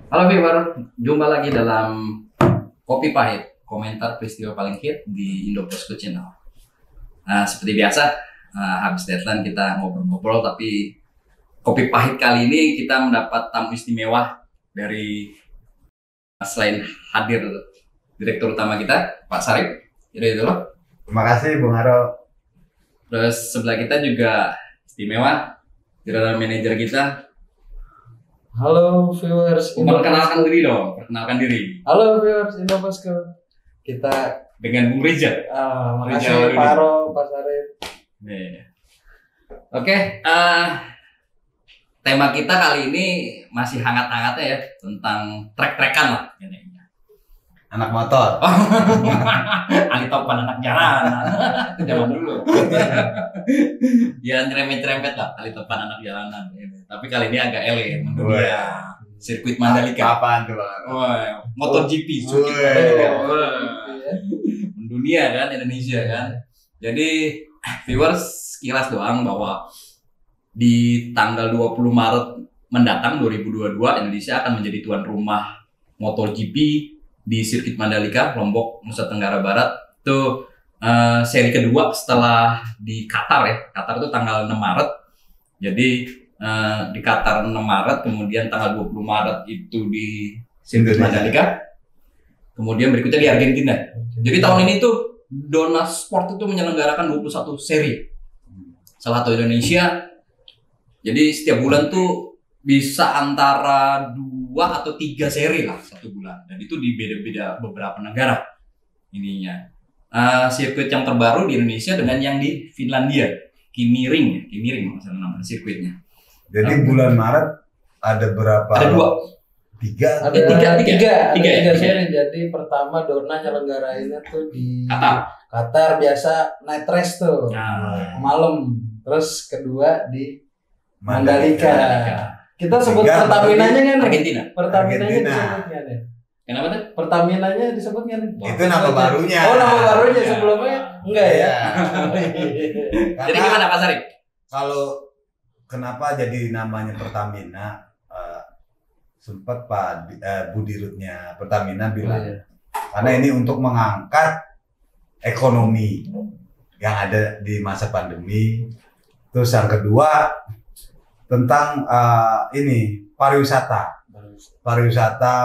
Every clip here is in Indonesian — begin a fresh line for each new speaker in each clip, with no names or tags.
Halo viewer, jumpa lagi dalam Kopi Pahit, komentar peristiwa paling hit di Indoposku Channel. Nah, seperti biasa, habis deadline kita ngobrol-ngobrol, tapi Kopi Pahit kali ini kita mendapat tamu istimewa dari selain hadir Direktur Utama kita, Pak Sarip. Jadi itu loh.
Terima kasih Bung Aro.
Terus sebelah kita juga istimewa, General Manager kita.
Halo viewers,
Perkenalkan diri dong, perkenalkan diri.
Halo viewers Indoposku. Kita
Dengan Bung Rizal.
makasih Pak Aro, Pak Sarip.
Nih. Oke, tema kita kali ini masih hangat-hangatnya ya, tentang trek-trekan lah.
Anak motor.
Ali Topan anak jalanan. Itu zaman dulu. Ya nyerempet-nyerempet lah, Ali Topan anak jalanan. Tapi kali ini agak elit, mendunia. Sirkuit Mandalika.
Apaan tuh Bang?
Wah, MotoGP, sirkuit Mandalika. Mendunia kan, Indonesia kan. Jadi viewers sekilas doang bahwa di tanggal 20 Maret mendatang 2022 Indonesia akan menjadi tuan rumah MotoGP di sirkuit Mandalika, Lombok, Nusa Tenggara Barat. Itu seri kedua setelah di Qatar ya. Qatar itu tanggal 6 Maret. Jadi di Qatar 6 Maret, kemudian tanggal 20 Maret itu di sirkuit Mandalika. Kemudian berikutnya di Argentina. Jadi tahun ini tuh Dorna Sport itu menyelenggarakan 21 seri. Salah satu Indonesia. Jadi setiap bulan tuh bisa antara 2 atau 3 seri lah satu bulan, dan itu di beda-beda beberapa negara ininya. Sirkuit yang terbaru di Indonesia dengan yang di Finlandia, Kimi Ring masalah nama sirkuitnya.
Jadi bulan Maret ada berapa?
Ada 2.
Ada tiga seri. Jadi pertama Dorna nyelenggarainnya tuh di Qatar biasa night race tuh, malam. Terus kedua di Mandalika. Kita sebut Pertaminanya kan?
Argentina.
Pertaminanya disebut nggak nih?
Kenapa tuh?
Pertaminanya disebut nggak nih?
Itu nama barunya.
Oh, nama barunya, sebelumnya enggak ya?
Jadi gimana Pak Sarip?
Kalau kenapa jadi namanya Pertamina? Sempat Pak Budirutnya Pertamina bilang, karena ini untuk mengangkat ekonomi yang ada di masa pandemi. Terus yang kedua tentang ini pariwisata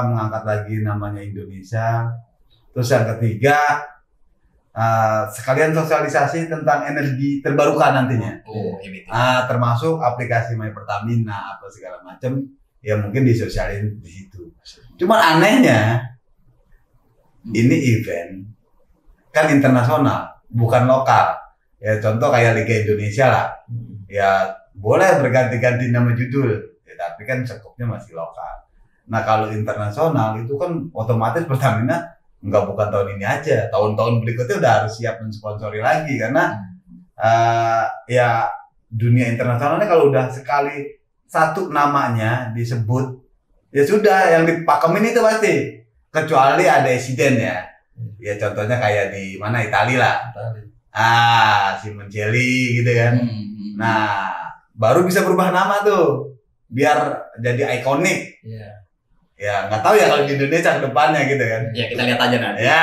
mengangkat lagi namanya Indonesia. Terus yang ketiga sekalian sosialisasi tentang energi terbarukan nantinya. Termasuk aplikasi My Pertamina apa segala macam ya, mungkin disosialin di situ. Cuman anehnya ini event kan internasional bukan lokal ya, contoh kayak Liga Indonesia lah ya, boleh berganti-ganti nama judul, ya, tapi kan cekupnya masih lokal. Nah kalau internasional itu kan otomatis Pertamina bukan tahun ini aja, tahun-tahun berikutnya udah harus siap mensponsori lagi, karena ya dunia internasionalnya kalau udah sekali satu namanya disebut ya sudah, yang dipakemin itu pasti, kecuali ada insiden ya. Ya contohnya kayak di mana, Italia lah, Simoncelli gitu kan. Nah baru bisa berubah nama tuh biar jadi ikonik. Ya nggak tahu ya kalau di Indonesia ke depannya gitu kan.
Ya kita lihat aja nanti.
Ya.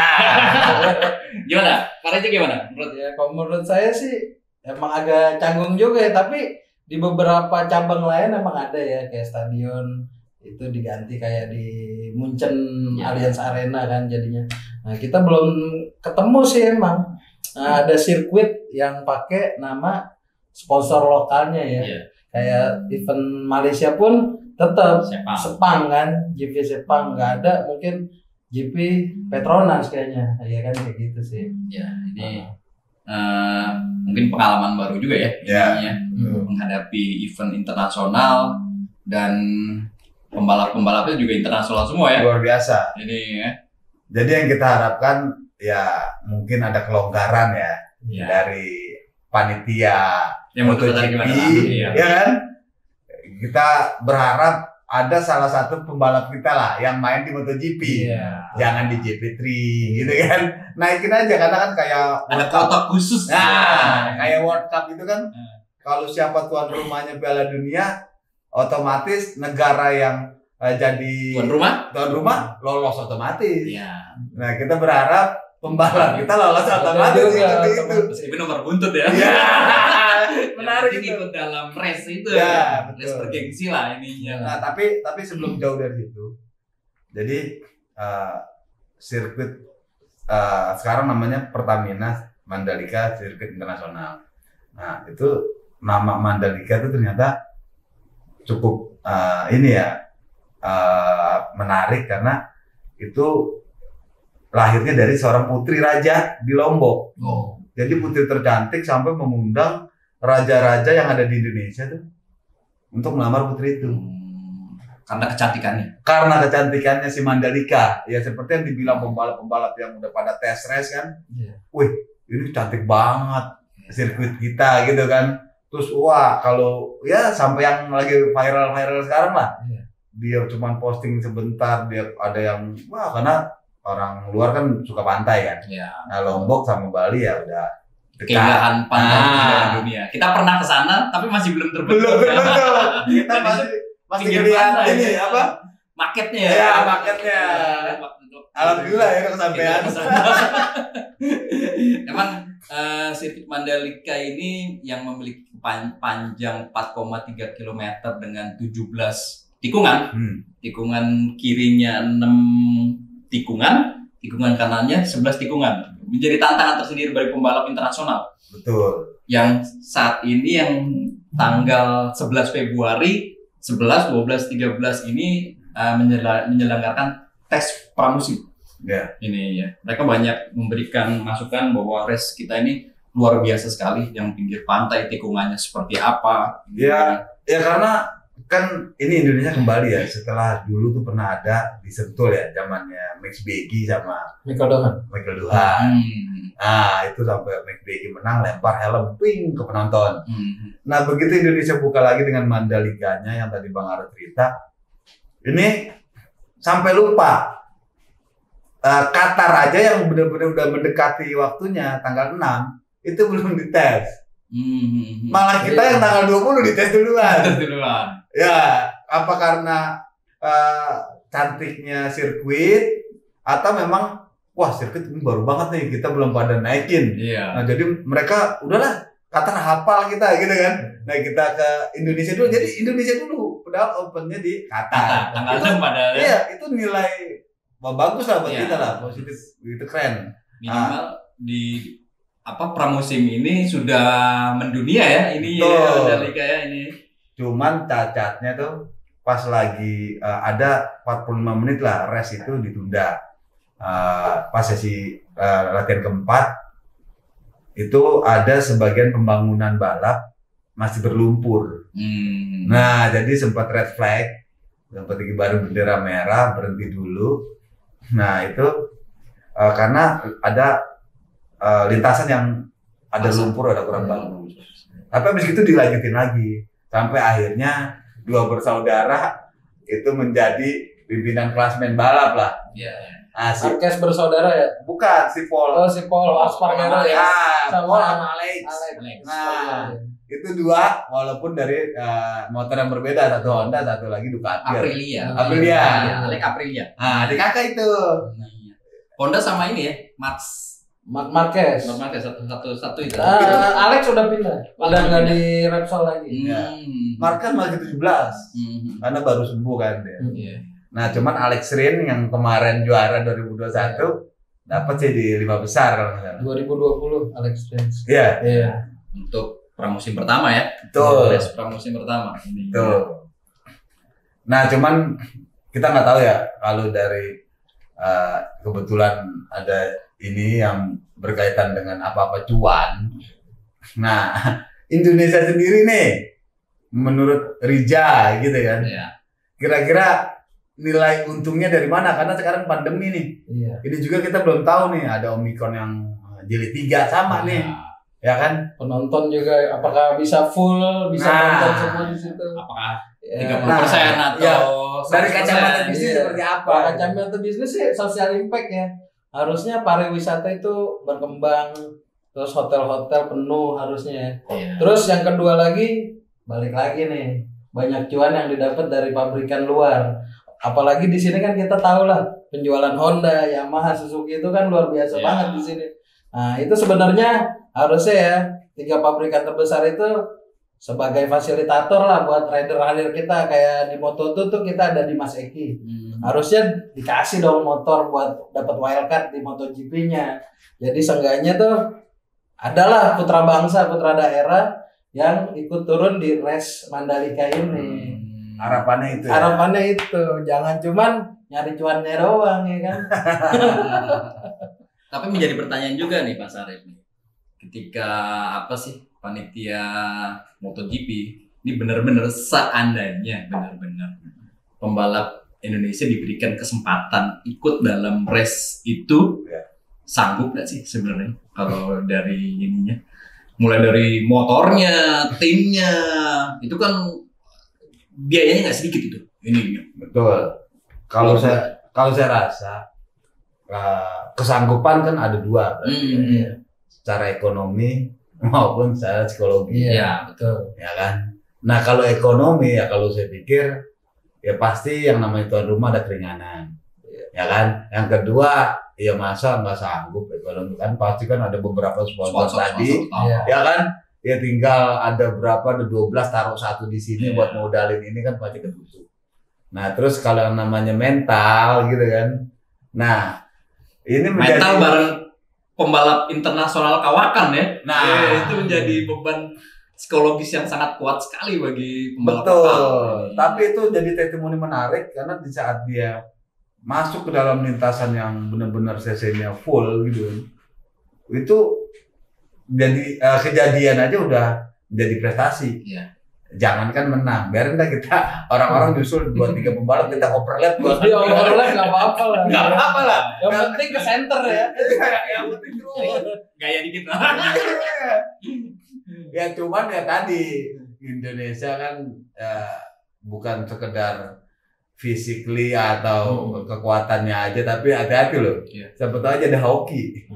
Gimana? Pak Reza gimana?
Kalau menurut saya sih emang agak canggung juga ya, tapi di beberapa cabang lain emang ada ya, kayak stadion itu diganti kayak di Munchen Allianz Arena kan jadinya. Nah kita belum ketemu sih emang. Nah, ada sirkuit yang pakai nama sponsor lokalnya ya. Kayak event Malaysia pun tetap Sepang kan, GP Sepang, nggak ada mungkin GP Petronas kayaknya, ya kan kayak gitu sih.
Ya ini mungkin pengalaman baru juga ya, menghadapi event internasional dan pembalap-pembalapnya juga internasional semua ya.
Luar biasa.
Ini ya.
Jadi yang kita harapkan ya mungkin ada kelonggaran ya dari panitia MotoGP, ya kan? Kita berharap ada salah satu pembalap kita lah yang main di MotoGP, jangan di GP3 gitu kan, naikin aja, karena kan kayak
ada kotak khusus.
Kayak World Cup itu kan, kalau siapa tuan rumahnya Piala Dunia, otomatis negara yang jadi tuan rumah lolos otomatis.
Iya.
Nah kita berharap pembalap kita lolos otomatis itu.
Meskipun nomor buntut ya.
Iya. Menarik
itu. Ikut dalam race itu.
Ya,
race bergengsi lah ininya.
Nah tapi sebelum jauh dari situ, jadi sirkuit sekarang namanya Pertamina Mandalika Sirkuit Internasional. Nah itu nama Mandalika itu ternyata cukup menarik karena itu lahirnya dari seorang putri raja di Lombok. Jadi putri tercantik sampai mengundang raja-raja yang ada di Indonesia tuh untuk melamar putri itu.
Karena kecantikannya.
Karena kecantikannya si Mandalika. Ya seperti yang dibilang pembalap-pembalap yang udah pada tes race kan. Wih, ini cantik banget sirkuit kita gitu kan. Terus wah kalau ya sampai yang lagi viral sekarang lah. Dia cuman posting sebentar, dia ada yang wah karena orang luar kan suka pantai kan. Nah Lombok sama Bali ya udah
keindahan pantai dunia. Kita pernah ke sana tapi masih belum terbentuk.
Kita masih lihat ini apa?
Marketnya ya.
Ya, marketnya. Alhamdulillah ya kesampaian.
Emang sirkuit Mandalika ini yang memiliki panjang 4,3 km dengan 17 tikungan. Tikungan kirinya 6 tikungan kanannya 11 tikungan. Menjadi tantangan tersendiri bagi pembalap internasional.
Betul.
Yang saat ini yang tanggal 11 Februari 11, 12, 13 ini menyelenggarakan tes pramusim. Ini ya. Mereka banyak memberikan masukan bahwa race kita ini luar biasa sekali, yang pinggir pantai tikungannya seperti apa.
Ya karena kan ini Indonesia kembali ya setelah dulu tuh pernah ada di Sentul ya zamannya Max Beggy sama Michael Duhan. Nah itu sampai Max Beggy menang lempar helm ping ke penonton. Nah begitu Indonesia buka lagi dengan Mandalikanya yang tadi Bang Ara cerita, ini sampai lupa Qatar aja yang benar-benar udah mendekati waktunya tanggal 6 itu belum dites. Malah kita yang tanggal 20 dites duluan. Ya, apa karena cantiknya sirkuit atau memang wah sirkuit ini baru banget nih kita belum pada naikin. Nah jadi mereka udahlah Qatar hafal kita gitu kan. Nah kita ke Indonesia dulu. Jadi Indonesia dulu padahal opennya di Qatar.
Tanggal 6 padahal.
Iya itu nilai bagus lah buat kita lah, positif itu keren.
Minimal di pramusim ini sudah mendunia ya ini ya Mandalika ya ini.
Cuman cacatnya tuh pas lagi ada 45 menit lah race itu ditunda. Pas sesi latihan keempat itu ada sebagian pembangunan balap masih berlumpur. Nah jadi sempat red flag, sempat baru bendera merah berhenti dulu. Nah itu karena ada lintasan yang ada lumpur, ada kurang bagus. Tapi habis itu dilanjutin lagi sampai akhirnya dua bersaudara itu menjadi pimpinan klasmen balap lah.
Marquez bersaudara ya?
Bukan, si Paul.
Oh si Paul Espargaro ya.
Sama Alex. Nah itu dua walaupun dari motor yang berbeda, satu Honda, satu lagi Ducati. Aprilia.
Alex Aprilia.
Nah di kakak itu.
Honda sama ini ya,
Marquez
satu itu.
Alex udah pindah, udah nggak di Repsol lagi.
Marquez masih 17, karena baru sembuh kan dia. Nah cuman Alex Rin yang kemarin juara 2021 dapat sih di 5 besar kalau nggak salah.
2020 Alex Rin.
Iya.
Untuk pramusim pertama ya.
Betul.
Race pramusim pertama.
Betul. Nah cuman kita nggak tahu ya kalau dari kebetulan ada ini yang berkaitan dengan apa-apa cuan. Nah, Indonesia sendiri nih, menurut Rija gitu kan, kira-kira nilai untungnya dari mana? Karena sekarang pandemi nih. Ini juga kita belum tahu nih, ada Omikron yang jilid 3 sama nih, ya kan?
Penonton juga, apakah bisa full, bisa nonton semua di situ?
Apakah 30% atau
dari kacamata bisnis seperti apa?
Kacamata bisnis sih social impact ya. Harusnya pariwisata itu berkembang, terus hotel-hotel penuh harusnya. Terus yang kedua lagi, balik lagi nih, banyak cuan yang didapat dari pabrikan luar. Apalagi di sini kan kita tahu lah penjualan Honda, Yamaha, Suzuki itu kan luar biasa banget di sini. Nah, itu sebenarnya harusnya ya 3 pabrikan terbesar itu sebagai fasilitator lah buat rider-rider kita. Kayak di Moto2 tuh kita ada di Mas Eki. Harusnya dikasih dong motor buat dapat wildcard di MotoGP-nya. Jadi seenggaknya tuh adalah putra bangsa, putra daerah yang ikut turun di race Mandalika ini.
Harapannya itu.
Harapannya itu, jangan cuman nyari cuannya doang ya kan.
Tapi menjadi pertanyaan juga nih Pak Sarip nih. Ketika apa sih panitia MotoGP ini benar-benar seandainya benar-benar pembalap Indonesia diberikan kesempatan ikut dalam race itu, sanggup nggak sih sebenarnya kalau dari ininya? Mulai dari motornya, timnya, itu kan biayanya nggak sedikit itu. Ini
betul. Kalau saya rasa kesanggupan kan ada dua, secara ekonomi maupun secara psikologi.
Iya, betul.
Ya kan. Nah kalau ekonomi ya kalau saya pikir ya pasti yang namanya tuan rumah ada keringanan. Ya kan. Yang kedua ya masa nggak sanggup ekonomi kan pasti kan ada beberapa sponsor tadi. Ya kan. Ya tinggal ada berapa, ada 12 taruh satu di sini buat modalin ini kan pasti ketutup. Nah terus kalau yang namanya mental gitu kan, nah ini
mental bareng pembalap internasional kawakan ya.
Nah
itu menjadi beban psikologis yang sangat kuat sekali bagi pembalap.
Betul. Tapi itu jadi testimoni menarik karena di saat dia masuk ke dalam lintasan yang benar-benar cc-nya full gitu, itu jadi kejadian aja udah jadi prestasi. Jangankan menang, biarin dah kita orang-orang justru 2-3 pembalap kita overlap buat
overlap nggak apa-apa lah.
Nggak apa-apa lah.
Yang penting ke center ya.
Yang penting terus
Gaya dikit lah.
Ya cuman ya tadi Indonesia kan bukan sekedar physically atau kekuatannya aja, tapi hati-hati loh. Siapa tahu aja ada hoki.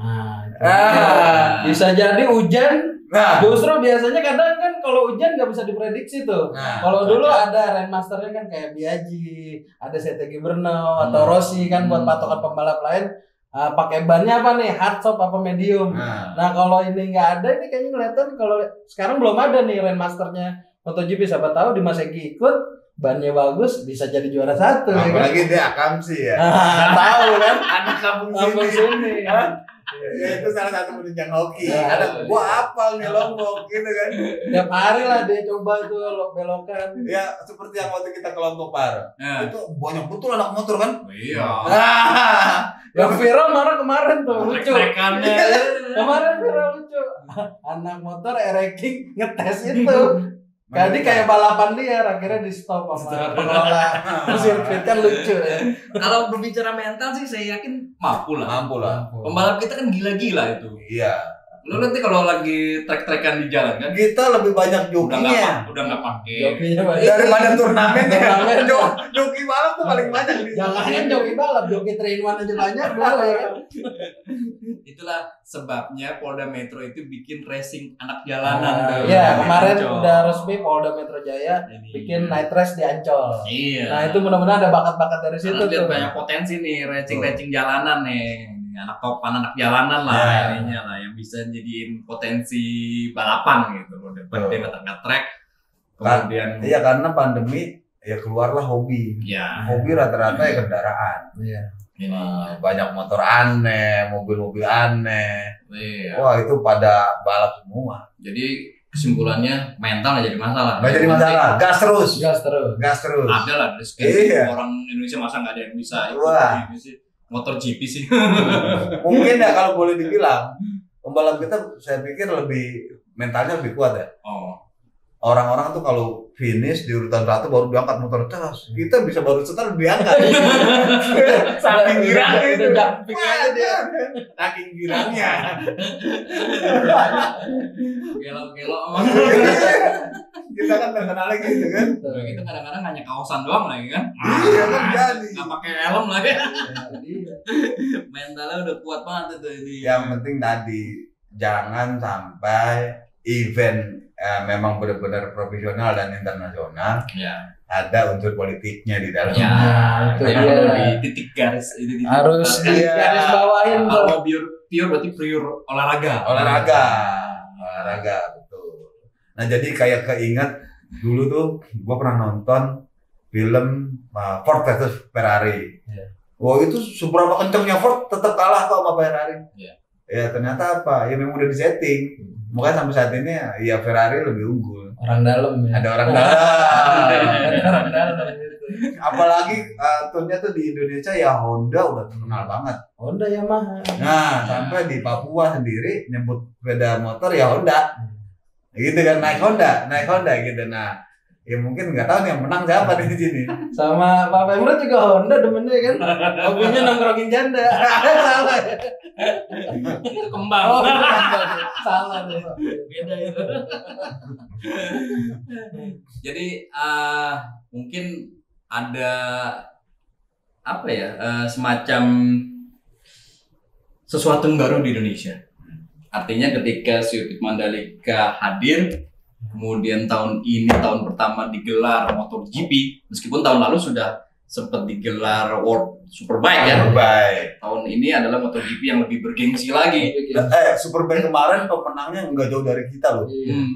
Bisa jadi hujan. Justru biasanya kadang kan kalau hujan nggak bisa diprediksi tuh. Kalau dulu ada Rainmasternya kan kayak Biaggi, ada CTG Brno atau Rossi kan buat patokan pembalap lain. Pakai bannya apa nih, hard top apa medium. Nah kalau ini nggak ada, ini kayaknya kelihatan kalau sekarang belum ada nih Rainmasternya MotoGP. Siapa tahu di Mas Egi ikut, bannya bagus, bisa jadi juara 1.
Apalagi dia Akamsi ya.
Tahu kan,
anak kampung sini. Ya, itu salah satu penunjang hoki. Ada gua apal nih Lombok gitu kan.
Tiap hari lah dia coba tuh belokan.
Ya seperti yang waktu kita ke Lombok Par. Itu banyak betul anak motor kan.
Iya.
Yang viral marah kemarin tuh lucu.
Trekannya.
Kemarin viral lucu. Anak motor ranking ngetes itu. Jadi kayak balapan liar, akhirnya di stop sama pengelola sirkuit, kan lucu ya.
Kalau berbicara mental sih saya yakin mampu lah. Pembalap kita kan gila-gila itu.
Iya.
Lu nanti kalau lagi trek-trekan di jalan kan,
kita lebih banyak jokinya.
Udah nggak pakai.
Jokinya banyak.
Daripada turnamen ya. Joki balap tuh paling banyak.
Jangan joki balap, joki 3-in-1 aja banyak dulu ya kan.
Itulah sebabnya Polda Metro itu bikin racing anak jalanan.
Iya, kemarin udah resmi Polda Metro Jaya bikin night race di Ancol.
Iya.
Nah, itu mudah-mudahan ada bakat-bakat dari situ tuh.
Banyak potensi nih racing jalanan nih. Anak topan, anak jalanan lah ininya lah yang bisa jadiin potensi balapan gitu loh. Dia nge-track kemudian
iya karena pandemi ya keluarlah hobi. Hobi rata-rata ya kendaraan. Banyak motor aneh, mobil-mobil aneh. Wah itu pada balap semua.
Jadi kesimpulannya mental nggak jadi masalah.
Nggak jadi masalah. Gas terus.
Ada lah dari sekian orang Indonesia masa nggak ada yang bisa ikut motor GP sih.
Mungkin ya kalau boleh dibilang pembalap kita saya pikir lebih mentalnya lebih kuat ya. Orang-orang tuh kalau finish di urutan 1 baru diangkat motor terus. Kita bisa baru setel diangkat. Saking girangnya itu.
Jumping aja dia.
Saking girangnya.
Gelo-gelo.
Kita kan terkenal gitu kan.
Kita kadang-kadang hanya kaosan doang lagi kan.
Iya kan jadi.
Nggak pakai helm lagi. Mentalnya udah kuat banget itu ini.
Yang penting tadi jangan sampai event memang benar-benar profesional dan internasional,
Ya.
ada unsur politiknya di dalamnya.
Ya,
itu
itu
dia.
perlu di titik garis itu
Harus di
Iya.
garis bawahin tuh.
Kalau pure berarti pure olahraga.
Olahraga betul. Nah jadi kayak keinget dulu tuh gue pernah nonton film Ford versus Ferrari.
Iya.
Wah itu seberapa kencengnya Ford tetap kalah kok sama Ferrari.
Iya.
Ya ternyata apa? Ya memang udah disetting. Makanya sampai saat ini ya Ferrari lebih unggul.
Orang dalam ya.
Ada orang dalam.
Ada orang dalam gitu.
Apalagi turnya tuh di Indonesia ya Honda udah terkenal banget.
Honda Yamaha.
Nah sampai di Papua sendiri nyebut sepeda motor ya Honda. Gitu kan naik Honda gitu. Nah ya mungkin nggak tahu nih yang menang siapa di sini.
Sama Pak Pemrod juga Honda demennya kan. Hobinya nongkrongin janda. Salah ya.
Itu kembang.
Oh, salah deh.
Beda itu. Jadi mungkin ada apa ya semacam sesuatu yang baru di Indonesia. Artinya ketika sirkuit Mandalika hadir, kemudian tahun ini tahun pertama digelar MotoGP, meskipun tahun lalu sudah sempat digelar World Superbike ya.
Baik.
Tahun ini adalah MotoGP yang lebih bergengsi lagi.
Superbike kemarin pemenangnya nggak jauh dari kita loh.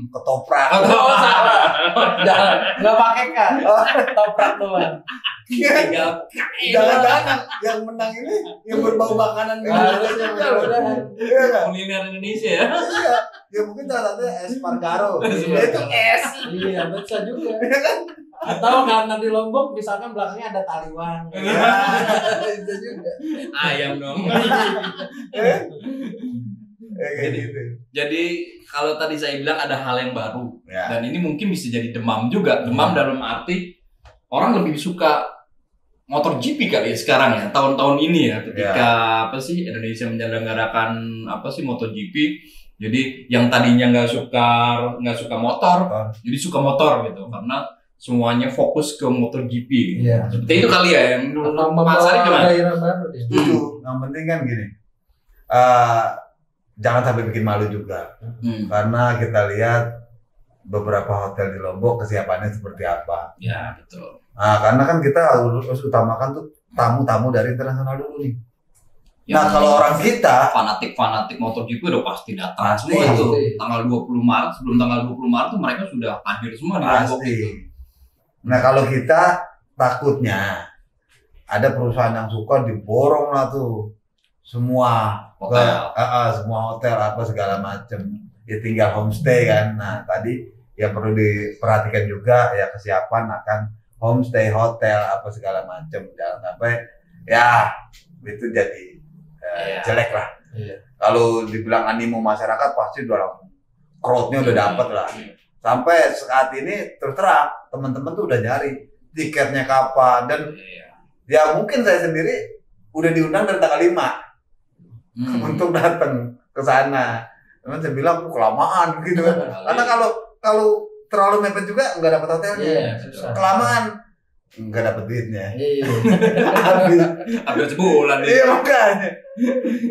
Ketoprak.
Oh, salah. Jangan, nggak pakai kan? Toprak doang.
Jangan-jangan yang menang ini yang berbau makanan
Harusnya mudah-mudahan.
Iya nggak?
Kuliner Indonesia ya.
Iya. Ya mungkin salah satunya Espargaro.
Iya.
Itu es.
Iya, bisa juga. Atau karena di Lombok misalkan belakangnya ada taliwang. Bisa juga.
Ayam dong.
Kayak gitu.
Jadi kalau tadi saya bilang ada hal yang baru
Ya.
dan ini mungkin bisa jadi demam juga. Demam dalam arti orang lebih suka MotoGP kali ya sekarang ya, tahun-tahun ini ya ketika apa sih Indonesia menyelenggarakan apa sih MotoGP. Jadi yang tadinya nggak suka motor, jadi suka motor gitu karena semuanya fokus ke MotoGP.
Iya.
Seperti itu kali ya yang
Membawa
pasarnya gimana?
daerah baru dia.
Setuju. Yang penting kan gini. Jangan sampai bikin malu juga. Karena kita lihat beberapa hotel di Lombok kesiapannya seperti apa.
Ya betul.
Nah, karena kan kita harus utamakan tuh tamu-tamu dari internasional dulu nih. Nah, kalau orang kita
fanatik MotoGP udah pasti datang
Pasti.
semua itu. Tanggal 20 Maret, sebelum tanggal 20 Maret tuh mereka sudah hadir semua di Lombok
pasti.
itu.
Nah, kalau kita takutnya ada perusahaan yang suka diborong lah tuh semua
Hotel.
semua hotel apa segala macem. Ya tinggal homestay kan. Nah, tadi yang perlu diperhatikan juga ya kesiapan akan homestay, hotel apa segala macem. Jangan sampai ya itu jadi jelek lah.
Iya.
Kalau dibilang animo masyarakat pasti udah langsung crowd-nya udah dapet lah. Sampai saat ini terus terang teman-teman tuh udah nyari tiketnya kapan dan ya mungkin saya sendiri udah diundang dari tanggal 5 untuk datang ke sana. Cuman saya bilang kelamaan gitu kan. Karena kalau terlalu mepet juga nggak dapat hotelnya.
Iya, susah.
Kelamaan nggak dapat duitnya.
Iya.
Hampir sebulan
Iya makanya.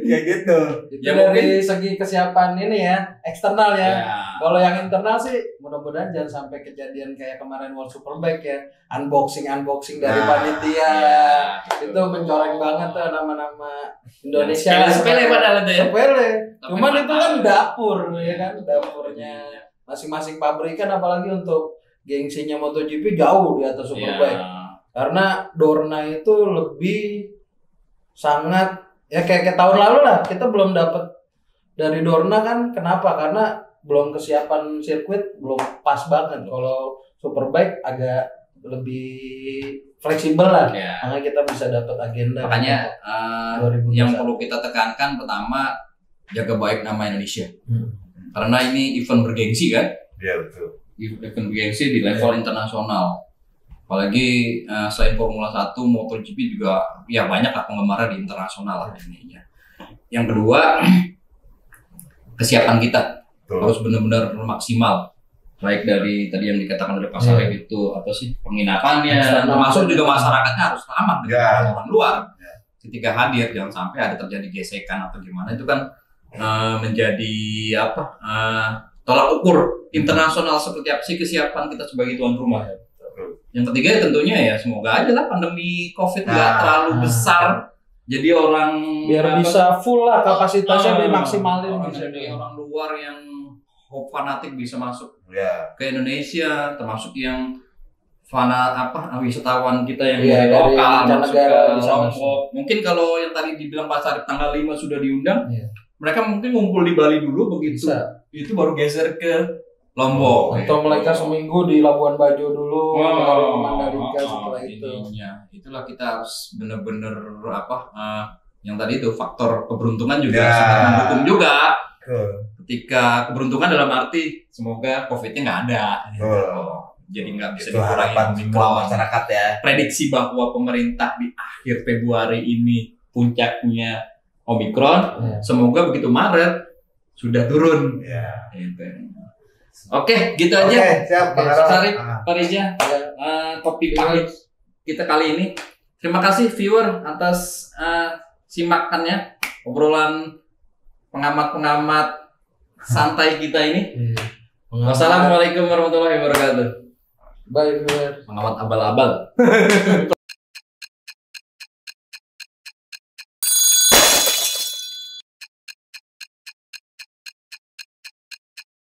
Kayak gitu.
Itu
Ya,
dari segi kesiapan ini ya, eksternal ya.
Ya.
Kalau yang internal sih mudah-mudahan jangan sampai kejadian kayak kemarin World Superbike ya, unboxing dari
Nah,
panitia.
ya.
Itu mencoreng banget tuh nama-nama Indonesia.
Sepele padahal itu ya.
Sepele.
Tapi
Cuman itu kan
mahal.
dapur ya kan, dapurnya masing-masing pabrikan apalagi untuk gengsinya MotoGP jauh di atas Superbike.
Ya.
Karena Dorna itu lebih sangat ya kayak tahun lalu lah kita belum dapat dari Dorna kan. Kenapa? Karena belum kesiapan sirkuit belum pas banget. Kalau Superbike agak lebih fleksibel lah.
Ya.
Makanya kita bisa dapat agenda.
Makanya
2021.
yang perlu kita tekankan pertama jaga baik nama Indonesia.
Hmm.
Karena ini event bergengsi kan,
Iya betul.
event bergengsi di level internasional. Apalagi selain Formula 1, MotoGP juga ya banyak lah penggemarnya di internasional lah ininya. Yang kedua, kesiapan kita
Betul.
harus benar-benar maksimal. Baik dari tadi yang dikatakan oleh Pak Sarip itu apa sih penginapannya,
Eksternal.
termasuk juga masyarakatnya harus ramah dengan
Ya.
orang luar.
Ya.
Ketika hadir jangan sampai ada terjadi gesekan atau gimana itu kan menjadi apa tolak ukur internasional seperti apa sih kesiapan kita sebagai tuan rumah. Yang ketiga ya tentunya ya semoga aja lah pandemi COVID nggak terlalu besar. Jadi orang
biar bisa full lah kapasitasnya dimaksimalin.
Jadi orang luar yang hope fanatik bisa masuk ke
Ya.
Indonesia, termasuk yang wisatawan kita yang
Iya,
dari
dari
lokal masuk ke
mancanegara bisa
Lombok. Mungkin kalau yang tadi dibilang Pak Sarip tanggal 5 sudah diundang,
Iya.
mereka mungkin ngumpul di Bali dulu begitu.
Bisa.
Itu baru geser ke Lombok.
Atau mereka seminggu di Labuan Bajo dulu, dari Mandalika
Oh,
setelah itu.
Itulah kita harus benar-benar yang tadi itu faktor keberuntungan juga
Ya.
sangat mendukung juga.
Betul.
Ketika keberuntungan dalam arti semoga COVID-nya nggak ada.
Betul.
Jadi nggak bisa
Itu harapan
dikurangi
semua masyarakat ya.
Prediksi bahwa pemerintah di akhir Februari ini puncaknya Omikron, semoga begitu Maret sudah turun.
Ya.
Gitu. Oke, gitu aja.
Oke, siap.
Oke,
Pak
Sarip,
Haram.
Pak Reza, kopi pahit kita kali ini. Terima kasih viewer atas simakannya obrolan pengamat-pengamat santai kita ini. Wassalamualaikum warahmatullahi wabarakatuh.
Bye, viewer.
Pengamat abal-abal.